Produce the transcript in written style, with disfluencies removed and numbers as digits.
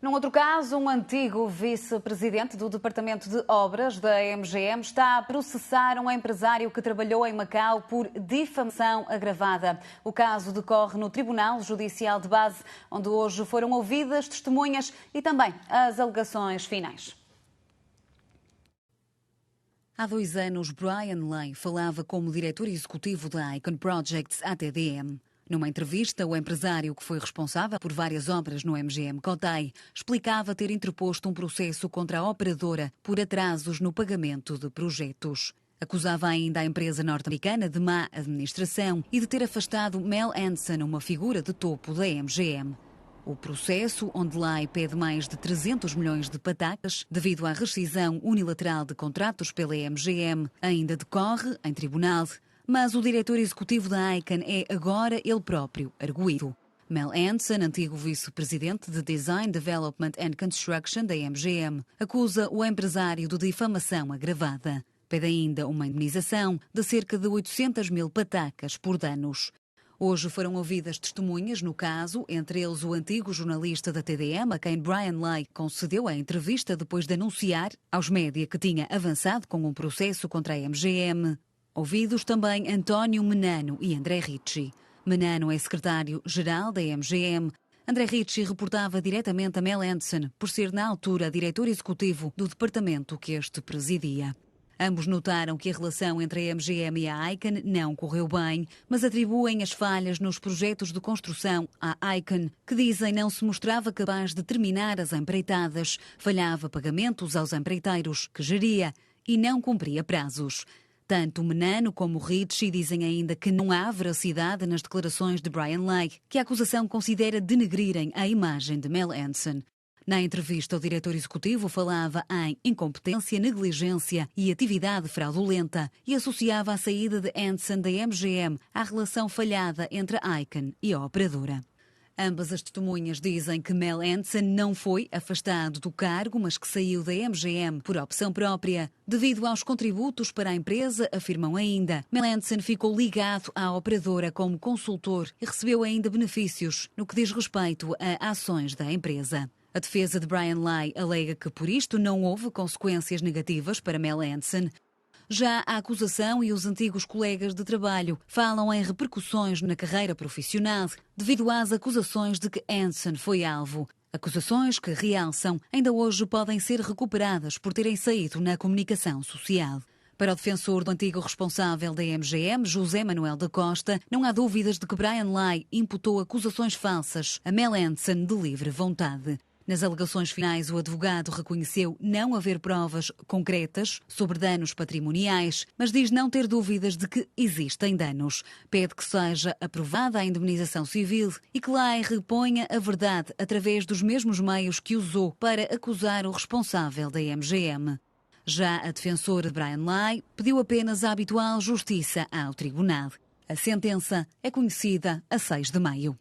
Num outro caso, um antigo vice-presidente do Departamento de Obras da MGM está a processar um empresário que trabalhou em Macau por difamação agravada. O caso decorre no Tribunal Judicial de Base, onde hoje foram ouvidas testemunhas e também as alegações finais. Há 2 anos, Brian Lay falava como diretor executivo da Icon Projects ATDM. Numa entrevista, o empresário que foi responsável por várias obras no MGM Cotai explicava ter interposto um processo contra a operadora por atrasos no pagamento de projetos. Acusava ainda a empresa norte-americana de má administração e de ter afastado Mel Anson, uma figura de topo da MGM. O processo, onde Lay pede mais de 300 milhões de patacas devido à rescisão unilateral de contratos pela MGM, ainda decorre em tribunal. Mas o diretor executivo da Icon é agora ele próprio arguido. Mel Anson, antigo vice-presidente de Design, Development and Construction da MGM, acusa o empresário de difamação agravada. Pede ainda uma indemnização de cerca de 800 mil patacas por danos. Hoje foram ouvidas testemunhas no caso, entre eles o antigo jornalista da TDM, a quem Brian Lay concedeu a entrevista depois de anunciar aos média que tinha avançado com um processo contra a MGM. Ouvidos também António Menano e André Ricci. Menano é secretário-geral da MGM. André Ricci reportava diretamente a Mel Anson, por ser na altura diretor executivo do departamento que este presidia. Ambos notaram que a relação entre a MGM e a Icon não correu bem, mas atribuem as falhas nos projetos de construção à Icon, que dizem não se mostrava capaz de terminar as empreitadas, falhava pagamentos aos empreiteiros que geria e não cumpria prazos. Tanto Menano como Ricci dizem ainda que não há veracidade nas declarações de Brian Lay, que a acusação considera denegrirem a imagem de Mel Anson. Na entrevista, o diretor executivo falava em incompetência, negligência e atividade fraudulenta e associava a saída de Anson da MGM à relação falhada entre a Icon e a operadora. Ambas as testemunhas dizem que Mel Anson não foi afastado do cargo, mas que saiu da MGM por opção própria. Devido aos contributos para a empresa, afirmam ainda, Mel Anson ficou ligado à operadora como consultor e recebeu ainda benefícios no que diz respeito a ações da empresa. A defesa de Brian Lay alega que por isto não houve consequências negativas para Mel Anson. Já a acusação e os antigos colegas de trabalho falam em repercussões na carreira profissional devido às acusações de que Anson foi alvo. Acusações que, realçam, ainda hoje podem ser recuperadas por terem saído na comunicação social. Para o defensor do antigo responsável da MGM, José Manuel da Costa, não há dúvidas de que Brian Lay imputou acusações falsas a Mel Anson de livre vontade. Nas alegações finais, o advogado reconheceu não haver provas concretas sobre danos patrimoniais, mas diz não ter dúvidas de que existem danos. Pede que seja aprovada a indemnização civil e que Lay reponha a verdade através dos mesmos meios que usou para acusar o responsável da MGM. Já a defensora de Brian Lay pediu apenas a habitual justiça ao tribunal. A sentença é conhecida a 6 de maio.